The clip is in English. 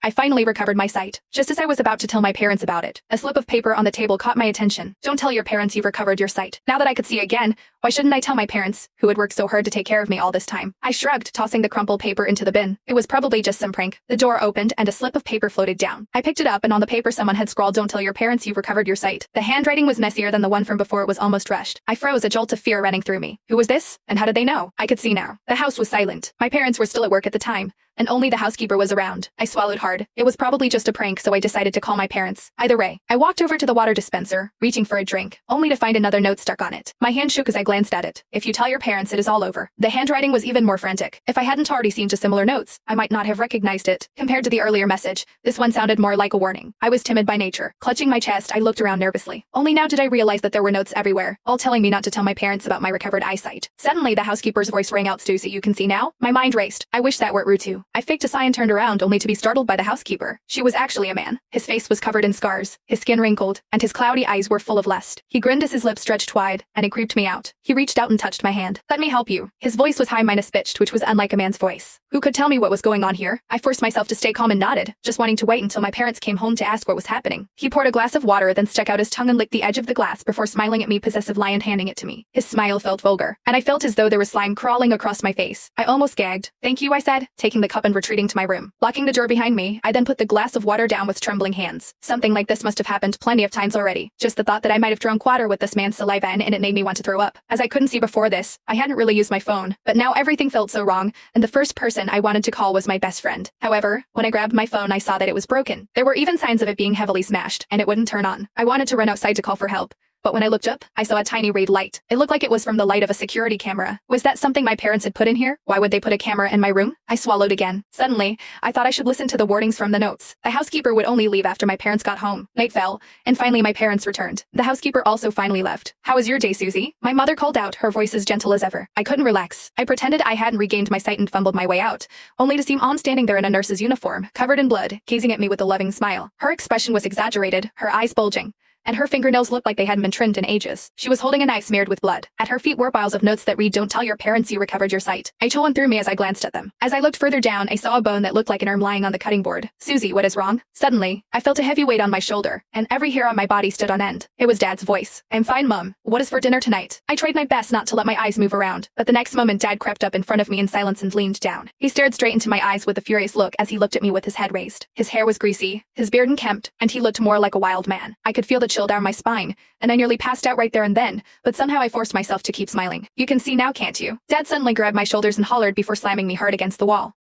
I finally recovered my sight. Just as I was about to tell my parents about it, a slip of paper on the table caught my attention. Don't tell your parents you've recovered your sight. Now that I could see again, why shouldn't I tell my parents, who had worked so hard to take care of me all this time? I shrugged, tossing the crumpled paper into the bin. It was probably just some prank. The door opened and a slip of paper floated down. I picked it up and on the paper someone had scrawled, "Don't tell your parents you've recovered your sight." The handwriting was messier than the one from before. It was almost rushed. I froze, a jolt of fear running through me. Who was this? And how did they know? I could see now. The house was silent. My parents were still at work at the time, and only the housekeeper was around. I swallowed hard. It was probably just a prank, so I decided to call my parents. Either way, I walked over to the water dispenser, reaching for a drink, only to find another note stuck on it. My hand shook as I glanced at it. "If you tell your parents, it is all over." The handwriting was even more frantic. If I hadn't already seen just similar notes, I might not have recognized it. Compared to the earlier message, this one sounded more like a warning. I was timid by nature. Clutching my chest, I looked around nervously. Only now did I realize that there were notes everywhere, all telling me not to tell my parents about my recovered eyesight. Suddenly, the housekeeper's voice rang out, "Stu, so you can see now?" My mind raced. I wish that were true too. I faked a sigh and turned around only to be startled by the housekeeper. She was actually a man. His face was covered in scars, his skin wrinkled, and his cloudy eyes were full of lust. He grinned as his lips stretched wide, and it creeped me out. He reached out and touched my hand. "Let me help you." His voice was high minus pitched, which was unlike a man's voice. Who could tell me what was going on here? I forced myself to stay calm and nodded, just wanting to wait until my parents came home to ask what was happening. He poured a glass of water, then stuck out his tongue and licked the edge of the glass before smiling at me, possessively, and handing it to me. His smile felt vulgar, and I felt as though there was slime crawling across my face. I almost gagged. "Thank you," I said, taking the cup and retreating to my room. Locking the door behind me, I then put the glass of water down with trembling hands. Something like this must have happened plenty of times already. Just the thought that I might have drunk water with this man's saliva in it made me want to throw up. As I couldn't see before this, I hadn't really used my phone, but now everything felt so wrong, and the first person I wanted to call was my best friend. However, when I grabbed my phone, I saw that it was broken. There were even signs of it being heavily smashed, and it wouldn't turn on. I wanted to run outside to call for help, but when I looked up, I saw a tiny red light. It looked like it was from the light of a security camera. Was that something my parents had put in here? Why would they put a camera in my room? I swallowed again. Suddenly, I thought I should listen to the warnings from the notes. The housekeeper would only leave after my parents got home. Night fell, and finally my parents returned. The housekeeper also finally left. "How was your day, Susie?" my mother called out, her voice as gentle as ever. I couldn't relax. I pretended I hadn't regained my sight and fumbled my way out, only to see Mom standing there in a nurse's uniform, covered in blood, gazing at me with a loving smile. Her expression was exaggerated, her eyes bulging, and her fingernails looked like they hadn't been trimmed in ages. She was holding a knife smeared with blood. At her feet were piles of notes that read, "Don't tell your parents you recovered your sight." A chill went through me as I glanced at them. As I looked further down, I saw a bone that looked like an arm lying on the cutting board. "Susie, what is wrong?" Suddenly, I felt a heavy weight on my shoulder, and every hair on my body stood on end. It was Dad's voice. "I'm fine, Mom. What is for dinner tonight?" I tried my best not to let my eyes move around, but the next moment Dad crept up in front of me in silence and leaned down. He stared straight into my eyes with a furious look as he looked at me with his head raised. His hair was greasy, his beard unkempt, and he looked more like a wild man. I could feel the chill down my spine, and I nearly passed out right there and then, but somehow I forced myself to keep smiling. "You can see now, can't you?" Dad suddenly grabbed my shoulders and hollered before slamming me hard against the wall.